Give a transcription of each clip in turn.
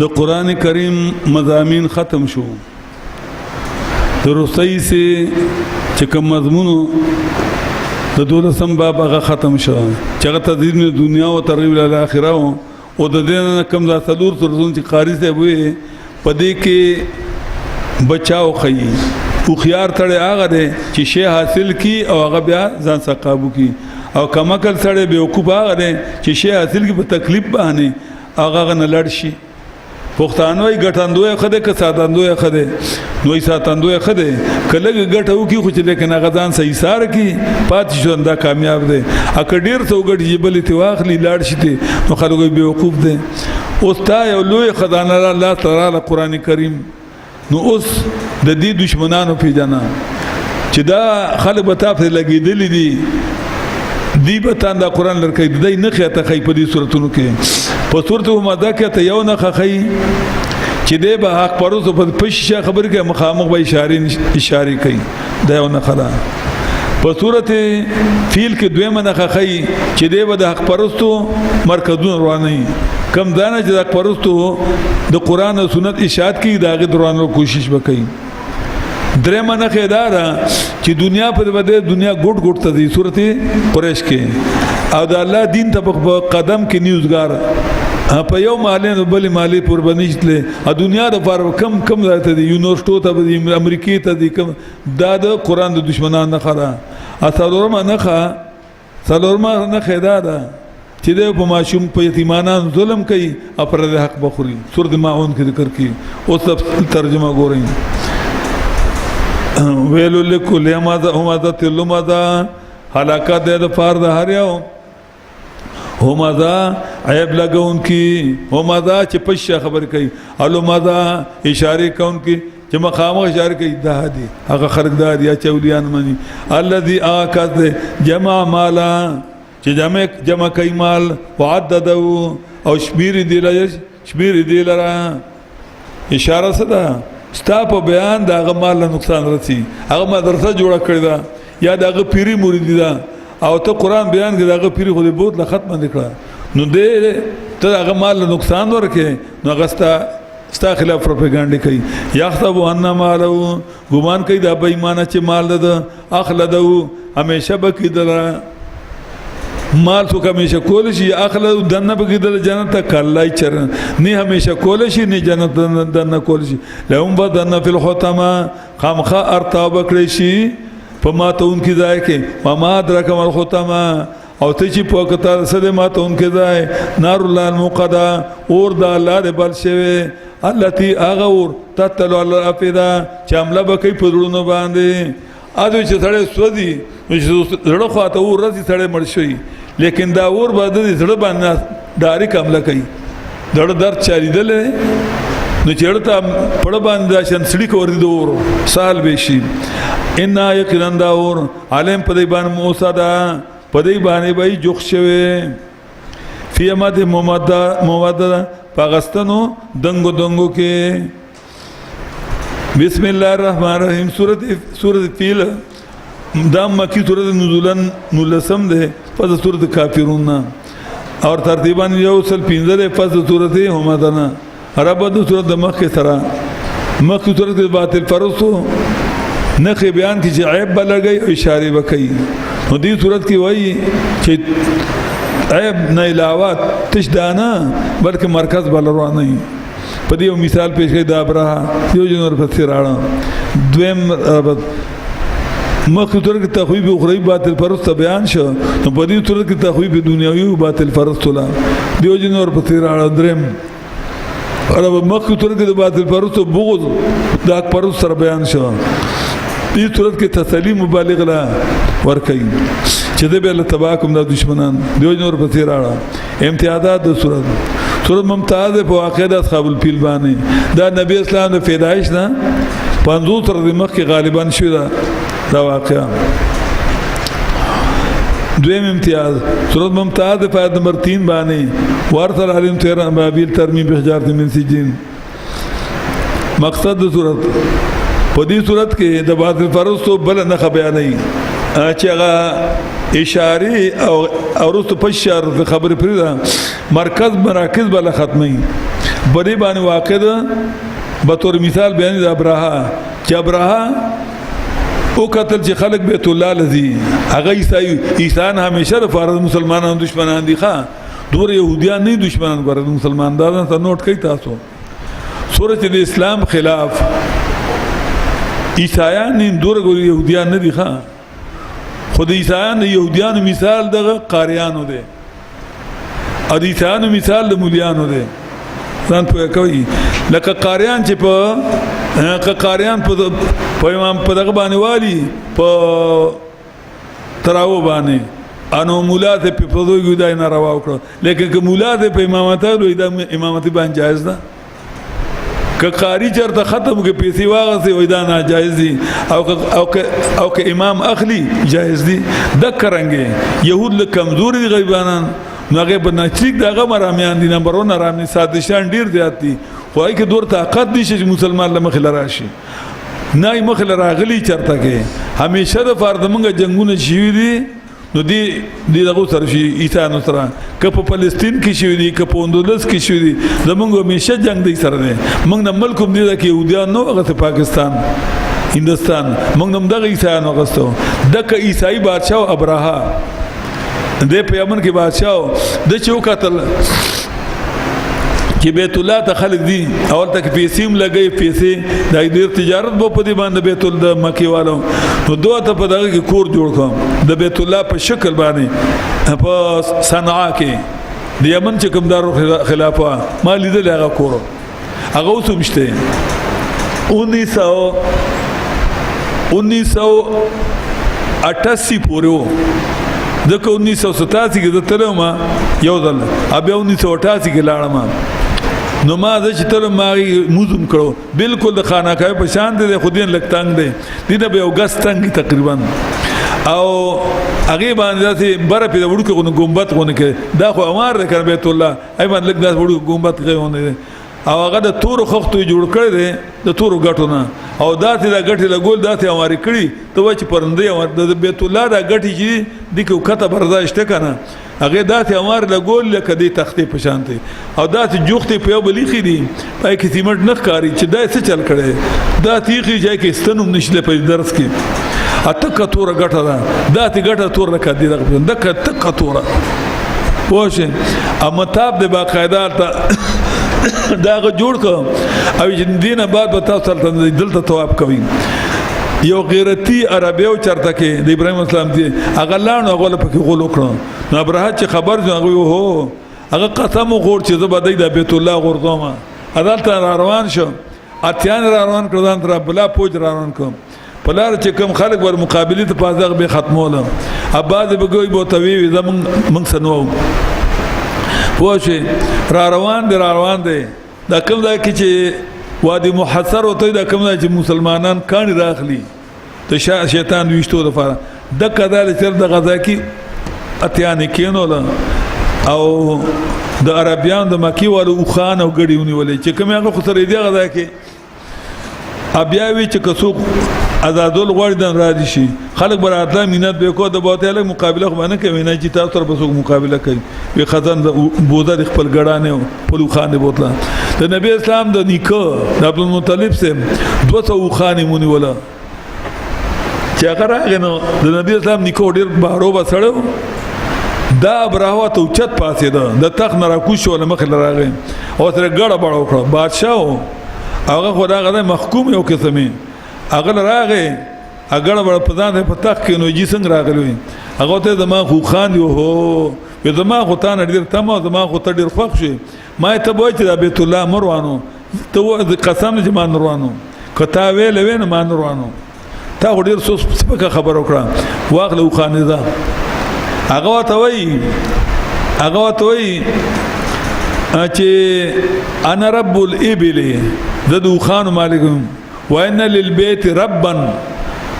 د قرآن کریم مضامین ختم شو د رسئی سے چکم مضمونو د 12 باب هغه ختم شو چې هغه تدریب دنیا او ترغیب ال اخره او د دین کم ذات صدور ترزون چې قاری ته وي پدې کې بچاو خي او خيار تړي هغه دي چې شی حاصل کی او هغه بیا ځان څخه قابو کی او کمکل سره به وقوف هغه دي چې شی حاصل کی په تکلیف باندې هغه نه لړ شي پښتانوي ګټاندوی خده که ساتاندوی خده نوې ساتاندوی خده کله ګټو کی خو چې لیکن غزان صحیح سار کی پات شو دا کامیاب دي اکه ډیر څو ګټ جبل تی واخلي لاړ شته نو خلکو به وقوف دي اوس تا یو لوی خدانه الله تعالی قرآن کریم نو اوس د دې دشمنانو پیژنه چې دا خلک به تاسو لګیدل دي دی به تاندا قرآن لرکې دای نه خته خې په دې صورتونو کې په صورت همدا کې ته یو نه خې چې دی به حق پروسو په پښه خبر کې مخامخ به اشاره کوي دا یو نه خلا په صورت فیل کې دویمه نه خې چې دی به د حق پروستو مرکزونه رواني کم دانه چې د حق پروستو د قرآن او سنت اشاعت کې داغه درانو کوشش وکړي درې منه خیدارا چې دنیا په بده دنیا ګډ ګډ ته دي سورته قریش کې او د الله دین ته په قدم کې نیوزګار په یو مالین بل مالی پر بنشتله ا دنیا د فار کم ځای ته دي یونیورسيټو ته دي امریکای ته دي کم د قرآن د دشمنان نه خره اثرورم نه خه څلورم نه خیدارا چې د په ماشوم په یتیمانان ظلم کوي او پر حق بخوري سورته ماعون کې ذکر کی او سب ترجمه ګورئ ویلو لکل همزه تلمزه حلاکت د فرد هر یو همزه عیب لګون کی همزه چې پښه خبر کوي الومزه اشاره کون کی چې مخامخ اشاره کوي ده دي هغه خرقدار یا چولیان منی الذي اکد جمع مالا چې جمع کوي مال وعدده او شمیر دی لرا اشاره صدا ستا په بیان دا هغه مال نقصان رسی هغه مدرسه جوړه کړی دا یا دا هغه پیری مرید دا او ته قرآن بیان کې دا هغه پیری خو دې بہت ختم نکړه نو دې ته هغه مال نقصان ورکې نو هغه ستا خلاف پروپاګاندا کوي یحسب ان مالو ګمان کوي دا بې ایمانه چې مال ده اخلدو همیشه بکیدل مال تو همیشه کول شي اخلد دنه بکیدل جنت کلای چر نه همیشه کول شي نه جنت دنه کول شي لهم بدن فی الختمه خامخه ارتاب کړی شي په ماتون کې ځای کې وما درک مر ختمه او ته چې په کتار سره ماتون کې ځای نار الله المقدا اور د الله د بل شوی التي اغور تتلو الافدا چې عمله بکې په ورونو باندې اځو چې سره سودي زړه خواته ورسي سره مړ شي لیکن دا اور باندې زړه باندې داری کمله کوي دړ درد چالیدل نو چړتا پړ باندې شنسړي کوي دور سال به شي ان یقینا دا اور عالم په دی باندې موسی دا په دی باندې به جوخ شوی فیمد موده پاغستانو دنګو کې بسم الله الرحمن الرحیم سورۃ فیل دا مکی سورۃ نزولن نلسم ده پس سورۃ کافرون اور ترتیبا یو سل 15 ده پس سورۃ همدنا رب د سورۃ مخ سره مخ سورۃ باطل فرسو نخ بیان کی چې عیب بلګي او اشاره وکي نو دې سورۃ کې وایي چې عیب نه علاوه تشدانا بلکې مرکز بل روانه په دې مثال پیش کړي دا براه یو جنور په سراړه دویم مخکې تر کې تخویب اخروی باطل پرست بیان شو نو په دې تر کې تخویب دنیوي او باطل پرست ولا دیو جنور په سراړه درم او مخکې تر کې باطل پرست بغض دا پرست سره بیان شو دې صورت کې تسلی مبالغ لا ور کوي چې دې به الله تبارک د دشمنان دیو جنور په سراړه امتیازات د صورت ممتاز په واقع د اصحاب الفیل باندې دا نبی اسلام د پیدایش نه 50 تر مخ کې غالبا شو دا واقعا دویم امتیاز صورت ممتاز په آیت نمبر 3 باندې ورثل علیم 13 بابیل ترمیم بحجارت من سجین مقصد د صورت په دې صورت کې د باطل پرستو بل نه بیانې چې هغه اشاره او رستو پشار خبر پریدا مرکز مراکز بل ختمي بری باندې واقع ده به تور مثال بیان د ابراها چې ابراها او قتل چې خلق بیت الله لذي هغه عیسایان همیشه د فرض مسلمانانو دشمنان دي ښا دور يهوديان نه دشمنان ګرځي مسلمان دا ته نوٹ کوي تاسو سورۃ الاسلام خلاف عیسایان نه دور يهوديان نه دي ښا خود عیسایان يهوديان مثال دغه قاریانو دي او عیسایان مثال د مولیانو دي ځان په کوي لکه قاریان چې په قاریان په امام په دغه باندې والی په تراو باندې انو مولا ته په پدوی ګدای نه روا وکړه لیکن که مولا ته په امامت له د امامت باندې جایز ده که قاری چرته ختم کې پیسې واغسي وای دا ناجایز دي او که امام اخلي جایز دي د کرانګي يهود له کمزوري غیبانان نوغه بنچریک دغه مرامیان دي نمبر 1 رامي سادشان ډیر زیات دي خو هغه کې دور طاقت دي چې مسلمان لمخ لراشي نه مخ لراغلي چرته کې همیشه د فرد منګه جنگونه شي دي نو دی دغه سره شي عیسانو سره که په فلسطین کې شي دي که په اندلس کې شي دي زمونږ همیشه جنگ دی سره دي موږ نه ملک هم دي کې يهوديان نو هغه پاکستان هندستان موږ هم دغه عیسایانو غستو دغه عیسائی بادشاہ ابراها د په یمن کې بادشاہ د چو قتل چې بیت الله ته خلق دي اول تک پیسې لګي پیسې د ډیر تجارت بو په دې باندې بیت الله د مکی والو نو دوه ته په دغه کې کور جوړ کوم د بیت الله په شکل باندې په صنعاء کې د یمن چې کوم دارو خلافه ما لیدل هغه کور هغه اوس مشته 1988 پورې دغه 1987 کې د تلما یو ځل بیا 1988 کې لاړم نو ما د چې تل ما موزم کړو بالکل د خانقاه په شان دي خودین لکتنګ دي دنه به اوګستنګ تقریبا او هغه باندې بره په وړو کې ګمبت غونه کې دا خو امر کړ بیت الله ایمان لګ داس وړو ګمبت غونه او هغه د تور خختو جوړ کړی دی د تور غټونه او داتې د غټي لګول داتې امر کړی ته و چې پرندې د بیت الله د غټي چې د کو کته برداشت کنه هغه داتې امر لګول لکه د تختې په شانته او داتې جوختې په بلی خې دي پای کې سیمټ نه کاری چې دا څه چل کړي دا تیخي ځای کې ستنوم نشله په درس کې اته تور غټه ده داتې غټه تور نه کړي دغه تک تور پوښه امتاب د باقاعده داغه جوړ کو او دینه بعد به تاسو دلته تواب کوي یو غیرتی عربیو چرته کې د ابراهیم اسلام دی هغه لاړو هغه په کې غول وکړو نو ابراهیم چې خبر هغه هو هغه قسم غور چې زبدای د بیت الله غردومه عدالت روان شو اتیان روان کړه تر بلا پوج روان کوم پلار چې کوم خلک ور مقابله ته پازغه به ختموله اباز به ګوي بو توی زمون من سنو پوښه روان دي دا کوم ځای کې چې وادي محصر وته دا کوم ځای چې مسلمانان کانی راخلي ته شیطان وشتو د فار د کدل چر د غزا کې اتیان کینول او د عربیان د مکی والو خان او غړیونی ولې چې کوم هغه خسرې دی غزا کې ابیاوی چې کسو آزادول غوړدن را دي شي خلک براتله مینت به کو د بوتاله مقابله خو نه کوي نه چې تاسو تر بسو مقابله کوي وی خزان بوده د خپل ګړانه په خان بوتله د نبی اسلام د نیکه د عبد المطلب سم 200 خان مونږ ولا چې هغه راغنو د نبی اسلام نیکه ډیر بارو بسړو دا براوه ته چت پاسې ده د تخ نه راکوش ولا مخ لراغې او تر ګړه بړو کړ بادشاہ هغه خدای محکوم یو قسمه اغل راغه اګړه بڑ پدان په تخ کې نو جی څنګه راغلی هغه ته زما خو خان یو هو په زما خو تان ډیر تمه زما خو ته ډیر خوښ شي ما ته وای چې بیت الله مروانو ته قسم چې ما مروانو کته ویل وین ما مروانو تا ډیر سپکه خبر وکړه واغله خان ده هغه ته وای چې انا رب الابل ذو خان مالکم وان للبيت ربا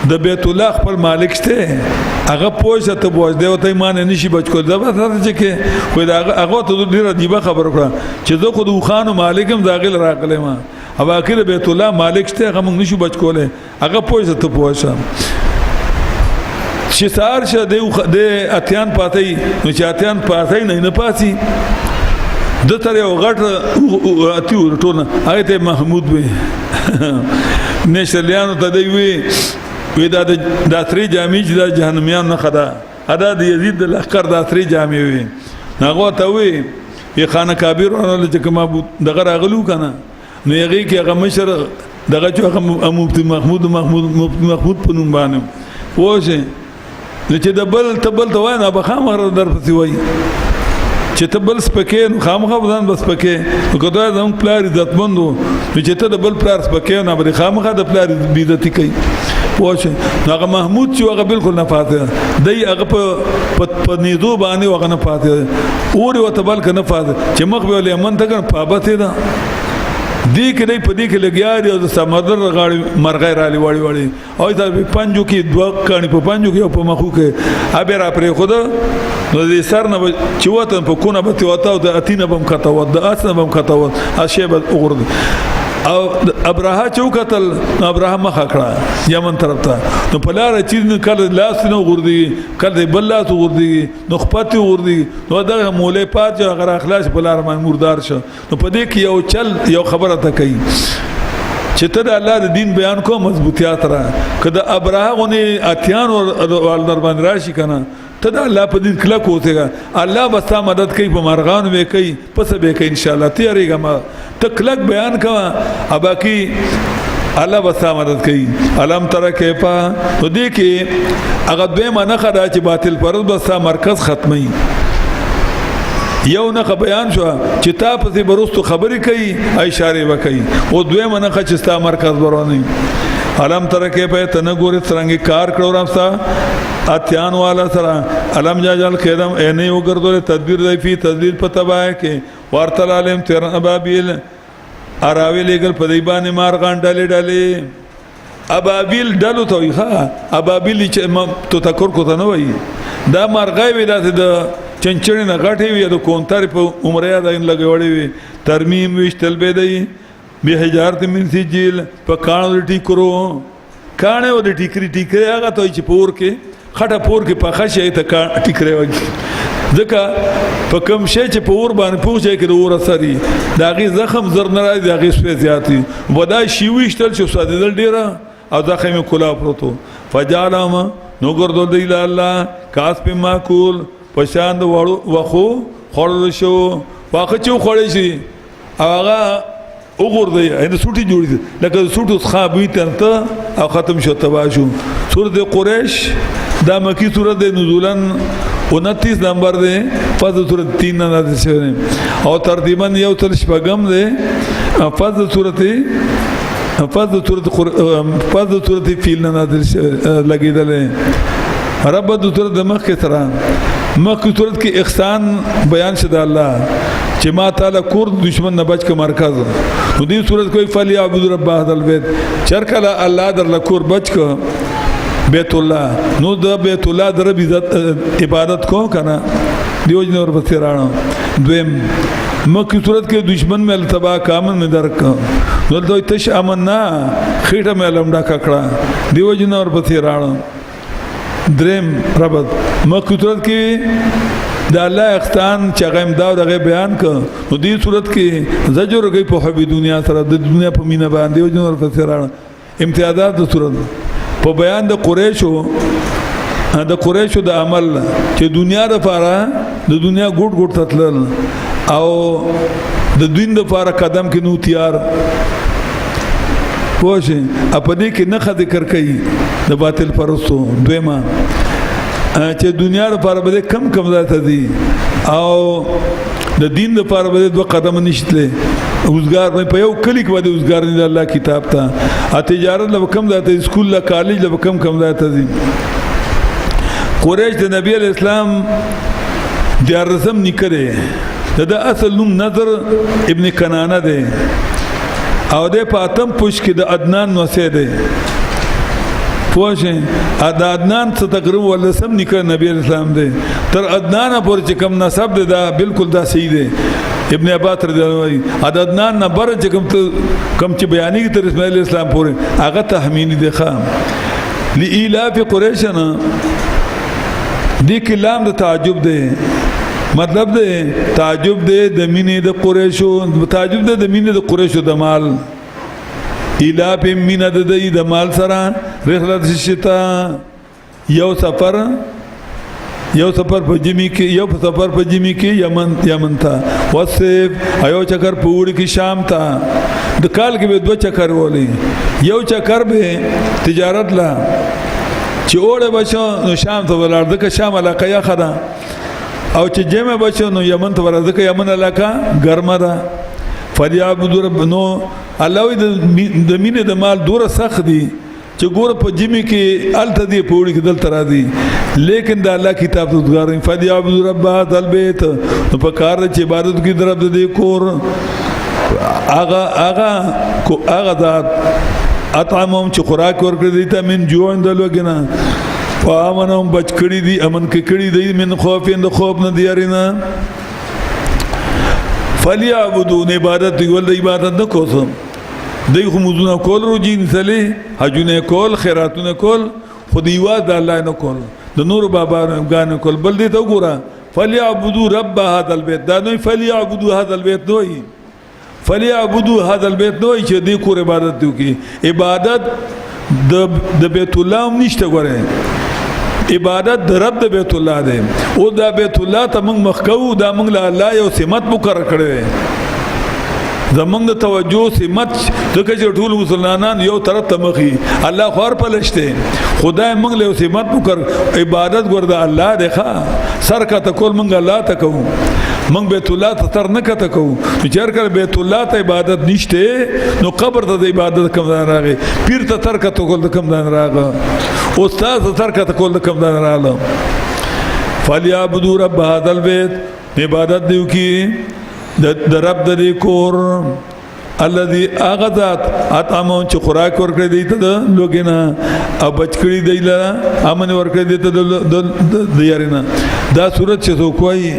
د بیت الله خپل مالک شته هغه پوښتنه ته بوج دی او ته ایمان نشي بچ کول دا څه چې خو دا هغه ته ډیره دیبه خبر کړه چې زه خو د خانو مالکم داخل راغلی ما او اخر بیت الله مالک شته هغه موږ نشو بچ کوله هغه پوښتنه ته پوښتنه چې سار شه د اتیان پاتې نو چې اتیان پاتې نه پاتې د تر یو غټ اتی ورټونه هغه ته محمود وي نشلیانو ته دی وی دا تری جامع چې د جهنميان نه خدا ادا د یزید د لخر د تری جامع وي هغه ته وی خانه کابیر ورنه چې کوم دغه راغلو کنه نو یغي کې هغه مشر دغه چې هغه مفتی محمود په نوم باندې وځي نو چې د بل تبل ته وای نه بخامر در پسې وای چې تبل سپکې نو خامخا ځان بس پکې نو کله زموږ پلار عزت مندو نو چې ته د بل پلار سپکې نه بری خامخا د پلار بیزتی کوي وځي هغه محمود چې هغه بالکل نه پاتې دی هغه په نيزو باندې هغه نه پاتې اور وته بل کنه پاتې چې مخ به له من ته پابته ده دی کې دی په دې کې لګیا دی او د سمندر غاړي مرغې را لې وړي او دا پنځو کې دوه کانی په پنځو کې او په مخو کې ابه را پرې خود نو دې سر نه چې وته په کونه به وته او د اتینه بم کته و د اسنه بم کته و اشیب اورد او ابراهه چوکتل ابراهه مخ کړه یمن طرف ته نو په لار چې کله لاس نه غوردي کله بل لاس غوردي نو خپاتي غوردي نو دا مولې پات چې غیر اخلاص په لار باندې مردار شو نو په دې کې یو چل یو خبره ته کوي چې ته د الله د دین بیان کو مضبوطیات را کله ابراهه غوني اتیان او در باندې راشي کنه ته د الله په دین کله کوته الله بس مدد کوي په مرغان وې کوي پس به کوي ان شاء الله تیاریګه ما تکلک بیان کوا ابا کی الله بس مدد کوي علم تر کیپا نو دې کې هغه به ما نه خدا چې باطل پرد بس مرکز ختمي یو نه بیان شو چې تا په برستو خبرې کوي اشاره وکي او دوی منه چې ستا مرکز ورونی علم تر کیپا تنه ګورې څنګه کار کړو راستا اتیان والا سره علم جاجل خیرم اینه وګرځول تدبیر دی فی تدبیر پتبای کې ورتل علم تیر ابابیل اراوی لګل په دی باندې مارغان ډلې ابابیل ډلو ته ښه ابابیل چې تو تکور کو ته نه وای دا مارغای وی د چنچړې نه غټي وی د کونتر په عمره دا لګوړې وی ترمیم وشتل به دی به حجارت من سجیل په کانو ټیکرو کانه و د ټیکري هغه ته چې پور کې خټه پور کې په خشه ته ټیکري وږي ځکه په کوم شی چې په اور باندې پوښي کې د اور اثرې داغي زخم زر نه راځي داغي سپې زیاتی ودا شی وشتل چې ساده ډیره او زخم کلا پروتو فجالم نو ګرځول دی الله کاس په معقول پشاند وړو وخو خړل شو واخه چې خړې شي هغه وګور دی ان سوټي جوړې لکه سوټو ښابې ترته او ختم شو تباشو سورۃ قریش دا مکی سورۃ نزولن 29 نمبر دی فاز سورۃ 3 نازل شوی او ترتیبا یو تر شپږم دی فاز سورۃ فیل نازل لګیدل رب د سورۃ د مخ کې سره مخ کی سورۃ کې احسان بیان شته الله چې ما تعالی کور دشمن نه بچ ک مرکز نو دې صورت کوئی فلی عبد رب هذا البيت چرکلا الله در لکور بچ ک بیت الله نو د بیت الله در عبادت کو کنه دیو جن اور بصیرانو دویم مکی صورت کې دشمن مې التبا کامن مې درک نو دوی تش امننا خېټه مې لمډا ککړه دیو جن اور بصیرانو دریم ربط مکی صورت کې دا الله احسان چې غیم دا دغه بیان ک نو دې صورت کې زجر کوي په حب دنیا سره د دنیا په مینه باندې او جنور فسرانه امتیازات د صورت په بیان د قریشو د عمل چې دنیا لپاره د دنیا ګډ تتلل او د دین لپاره قدم کې نو تیار پوښي اپدې کې نه ذکر کوي د باطل پرستو دویمه چې دنیا لپاره به کم ځای ته دي او د دین لپاره به دوه قدم نشته اوسګار په یو کلی کې باندې اوسګار نه الله کتاب ته تجارت له کم ځای ته سکول له کالج له کم ځای ته دي قریش د نبی اسلام د رسم نکره د اصل نوم نظر ابن کنانه دی او د پاتم پوش کې د عدنان نوسه دی پوښه دا عدنان څه تقریبا ولسم نکره نبی اسلام دی تر عدنان پورې چې کم نسب دی دا بالکل دا صحیح دی ابن عباس رضی الله عنه عدنان نه بر چې کم چې بیانې تر اسماعیل اسلام پورې هغه تحمینی دی خام لإلاف قریشنا دی کلام د تعجب دی مطلب دے تعجب دے د مینې د قریشو تعجب دے د مینې د قریشو د مال الا په مینه د دې د مال سره رحلت شتا یو سفر په جمی کې یمن تا وصف ایو چکر پوری کې شام تا د کال کې به 2 چکر ولې یو چکر به تجارت لا چې اوړه بچو نو شام ته ولر د شام علاقه یا خدا او چې جمع بچو نو یمن ته ولر د یمن علاقه ګرمه ده فلیعبدوا رب نو الله د مینه د مال دوره سخت دي چې ګور په جمی کې الته دی پوری کې دل تر دي لیکن د الله کتاب ته ګورئ فلیعبدوا رب هذا البيت نو په کار چې عبادت کې درب دې کور اغا ذات اطعمهم چې خوراک ورکړي دي ته من جوع د لوګنا فامنهم بچ کړي دي امن کې کړي دي من خوف د خوف نه دیارنا فلیعبدون عبادت دی ول عبادت د کوسم دی خموزونه کول روجین سلی حجونه کول خیراتونه کول خودی واز د الله نه کول د نور بابا غان کول بل دی ته ګوره فلیعبدوا رب هذا البيت دا نو فلیعبدوا هذا البيت دوی فلیعبدوا هذا البيت دوی چې دی کور عبادت دی کی عبادت د بیت الله نشته ګوره عبادت د رب د بیت الله دی او دا بیت الله ته موږ مخکو دا موږ له الله یو سمت مقرر کړی زمونږ د توجه سمت ځکه چې ټول مسلمانان یو طرف ته مخي الله خور پلشته خدای موږ له سمت مقرر عبادت ګور د الله دی ښا سر کا تکول موږ الله ته کوو موږ بیت الله ته تر نه کته کوو چې هر بیت الله ته عبادت نشته نو قبر ته عبادت کوم راغی پیر ته تر کته کول کوم راغی استاد تر کته کول کوم راغله فلیعبدوا رب هذا البيت عبادت دیو کی د رب د کور الذي اغذات اطعمون چې خوراک ورکړي دی ته لوګینا او بچ کړي دی له امن ورکړي دی ته د یارینا دا صورت چې څوک وایي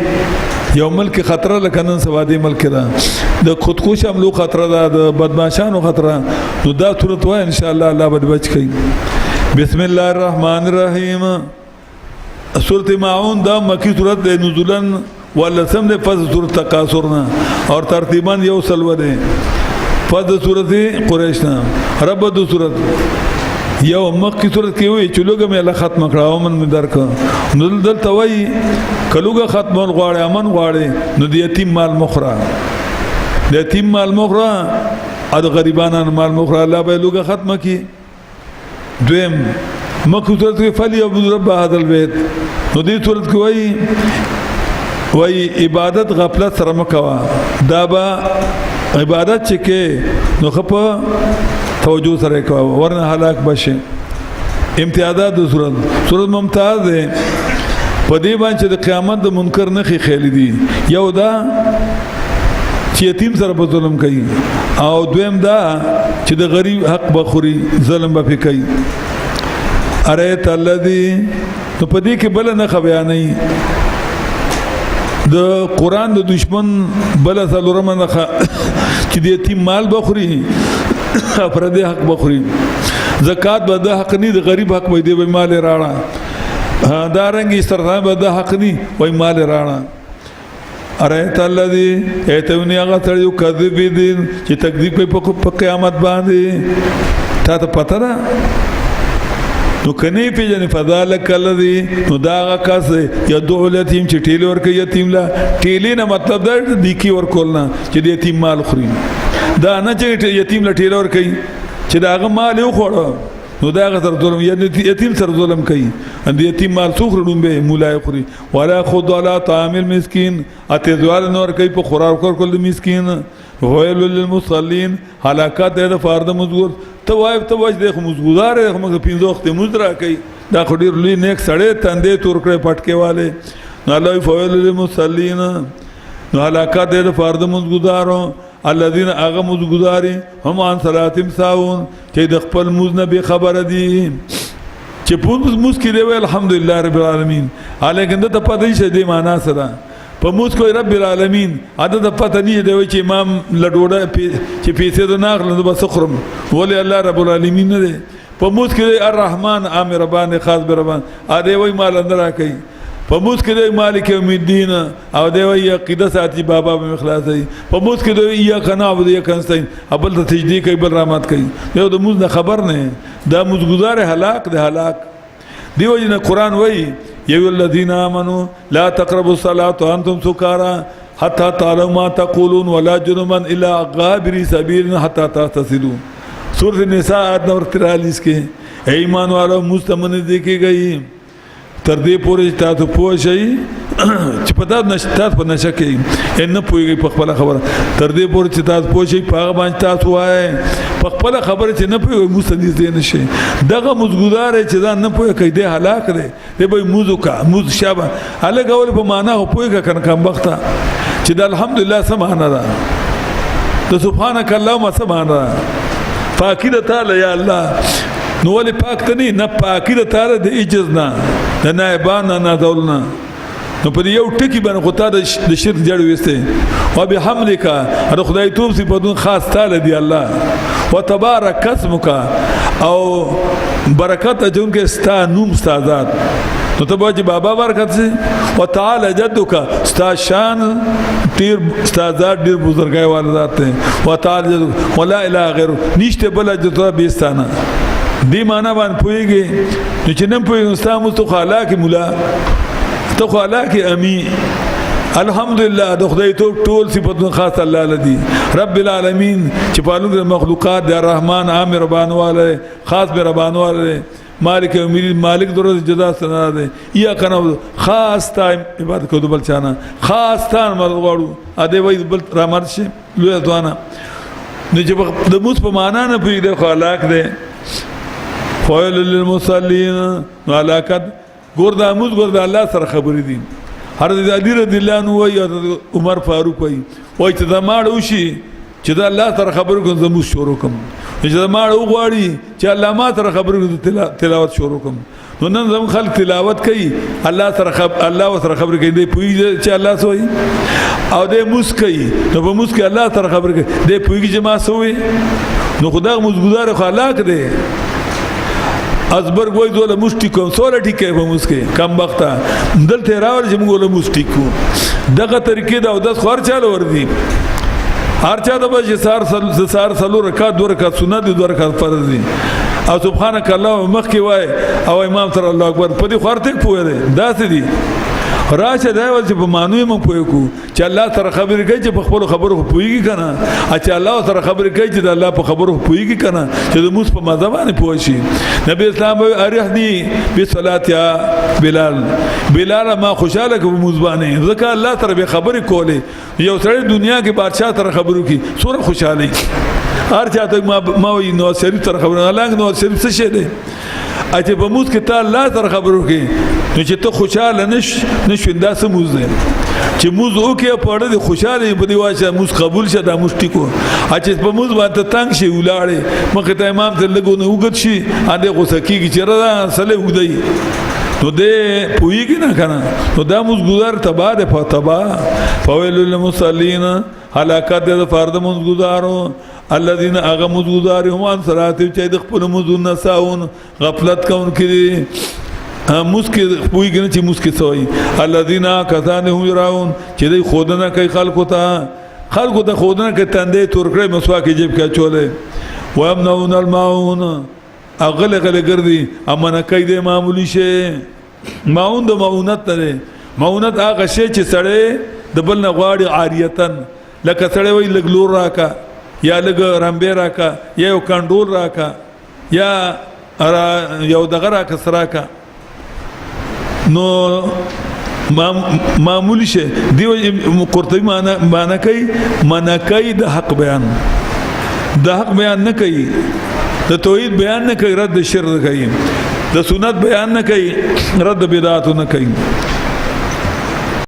یو ملک خطر لکنن سوادي ملک دا د خودکش عملو خطر دا د بدمعشانو خطر نو دا صورت وای ان شاء الله الله بد بچ کړي بسم الله الرحمن الرحیم سورۃ ماعون دا مکی صورت د نزولن ولسم دے فض صورت تقاصرنا اور ترتیباً یو سلوہ دے فض صورت قریشنا رب دو صورت یو مکی صورت کی ہوئی چلوگا میں اللہ ختم کراؤ من میں درکا ندل دل توائی کلوگا ختم غوارے امن غوارے ند یتیم مال مخرا یتیم مال مخرا اد غریبانان مال مخرا اللہ بے لوگا ختم کی دویم مکی صورت کی فلی عبد رب هذا البيت ندی صورت کی ہوئی وای عبادت غفلت سره مکوا دا با عبادت چې کې نو خپ توجه سره کوا ورنه هلاک بشه امتیازات د صورت ممتاز ده په دې باندې د قیامت د منکر نه خېل دي یو دا چې یتیم سره په ظلم کوي او دویم دا چې د غریب حق بخوري ظلم به کوي اره الذی نو په دې کې بل نه بیانې د قران د دشمن بل سلورم نه چې د یتیم مال بخوري افراد حق بخوري زکات به د حق نه د غریب حق به دی مال راړه دا رنګ استرزام به د حق نه وای مال راړه اره الذی ایتونی هغه تر یو کذب دین چې تکذیب په قیامت باندې تا ته پته ده نو کنی پیجن فذالک الذی نو داغه کس یدعو الیتیم چې ټیل ورکه یتیم لا ټیلی نه مطلب دا دیکی ورکولنا چې د یتیم مال خوري دا نه چې یتیم لا ټیل ورکه چې داغه مال یو خوړو نو داغه تر ظلم یتیم سر ظلم کوي ان یتیم مال څوخ رومبه مولای خوري ولا خود ولا طعام المسکین اته ځوال نور کوي په خوراک کول مسکین ویل للمصلین هلاکت د فرد مزګور توایب توج د مزګودار د پینځه وخت مزرا کوي دا خډیر لوی نیک سړی تندې تور کړې پټکې والے نو الله فویل للمصلین نو هلاکت د فرد مزګودارو الذين اغه مزګوداري هم ان صلاتهم ساون چې د خپل مز نه به خبر دي چې پوز مز کې دی الحمدلله رب العالمین الیکن د پدې شه دی معنا سره په موږ کوئی رب العالمین عدد پته نه دی چې امام لډوډه چې پیسې د ناخله د بسخرم ولی الله رب العالمین نه په موږ کې الرحمن امر ربان خاص بربان ا دې وای مال اندر کوي په موږ کې د مالک یوم الدین او دی وی عقیده ساتي بابا به اخلاصي په موږ کې د یا کنا او یا کنستین ابل ته تجدید کوي بل رحمت کوي یو د موږ خبر نه دا موږ گزار هلاک د هلاک دیو جن قرآن وی یو الذین آمنوا لا تقربوا الصلاة وانتم سکارى حتى تعلموا ما تقولون ولا جنبا الا غابر سبیل حتى تغتسلوا سورۃ النساء آیت نمبر 43 کې ایمان والو مستمن دیکھی گئی تر دې پورې تاسو پوه شئ چې په تاسو نشته په نشه کې ان نه پوهیږئ په خپل خبره تر دې پورې چې تاسو پوه شئ په هغه باندې تاسو وایي په خپل خبره چې نه پوهیږئ مستندیز دی نشي دغه مزګدار چې ځان نه پوهه کوي د هلاک دی دی به موزو کا موز شابه الګ اول په معنا هو پوهه کنه کم وخت چې د الحمدلله سبحان الله د سبحانك اللهم سبحان الله پاکی د تعالی یا الله نو ولې پاک ته نه پاکی د تعالی د عجز نه د نائبان نه دولنا نو په یو ټکی باندې خدای د شرک جوړ وسته او بحمدک د خدای توب صفاتون خاص تعالی دی الله وتبارك اسمک او برکت اجون کې ستا نوم ستا ذات نو ته به بابا برکت سي وتعالى جدک ستا شان تیر ستا ذات ډیر بزرګای والا ذات ته وتعالى جدک ولا اله غیر نشته بل جته بیستانه دی معنا باندې پويږي چې نن پويږي ستا مستخالا کې مولا تخالا کې امي الحمدلله د خدای ټول صفاتونه خاص الله لدی رب العالمین چې پالون د مخلوقات د الرحمن عامر ربانواله خاص به ربانواله مالک امیر مالک درو جزا سنا ده یا کنه خاص تا عبادت کو بل چانا خاص تا مرغ غړو ا دې وای بل را مرشي لوی ځوانه نه چې د موس په معنا نه پوي د خلاق ده فویل للمصلین علاقت ګور د موس ګور د الله سره خبرې دي هر د علی رضی الله عنه وای عمر فاروق وای چې دا ماړو شي چې دا الله سره خبرې کوم زمو شروع کوم چې دا ماړو غواړي چې الله ما سره خبرې کوم تلاوت شروع کوم نو نن زم خلک تلاوت کوي الله سره الله سره خبرې کوي دی پوي چې الله سوې او دې مسکي نو په مسکي الله سره خبرې کوي دې پوي چې ما سوې نو خدای مزګدار خلاق دی ازبرګ وای دوله مشتي کوم سوله ټیکه په مسکه کم وخت دلته راول چې موږ له مشتي کو دغه طریقې دا د خور چاله ور دي هر چا د بج سار سلو رکعات دو رکعات سنت دو رکعات فرض دي او سبحانك الله مخ کې وای او امام سره الله اکبر په دې خور ته پوهه ده داسې دي راشه دا ول چې په مانوي مونږ پوهه کو چې الله سره خبرې کوي چې په خپل خبرو پوهیږي کنه چې الله سره خبرې کوي چې الله په خبرو پوهیږي کنه چې د موس په مذهب باندې پوه شي نبی اسلام ارحني بصلات یا بلال ما خوشاله کوم موس باندې ځکه الله سره به خبرې کولې یو سړی دنیا کې بادشاہ سره خبرو کوي سوره خوشالي هر چاته ما وي نو شریف سره خبرو الله نو شریف څه شه دی اته په موس کې ته الله سره خبرو کوي نو چې ته خوشاله نشو انداسه موز دی چې موز اوکه پړه دی خوشاله په دی واشه موز قبول شه دا مشتي کو اته په موز باندې تنگ شي ولاړې مخه ته امام ته لګو نه وګت شي اده غوسه کیږي چې را سره ودی نو دې پویږي نه کنه نو دا موز گزار تبا ده په تبا فویل للمصلین هلاکت د فرض موز گزارو الذين اغمز گزارهم عن صلاتهم چې د خپل مزون نساون غفلت کون کړي مسکی پویږي چې مسکی سوی الذين كذانهم يراون چې د خودنه کوي خلکو ته خودنه کې تندې تور کړې مسواک جيب کې چولې ويمنعون الماعون اغل ګرځي امنه کوي د معمولی شي ماون د ماونت نه ماونت هغه شی چې سړی د بل نه غواړي عاریتن لکه سړی وی لګلور راکا یا لګ رمبه راکا یا یو کندول راکا یا یو دغه راکا سراکا نو معمولی شي دیو قرطبی معنا کوي منکای د حق بیان نه کوي د توحید بیان نه کوي رد شرک کوي د سنت بیان نه کوي رد بدعت نه کوي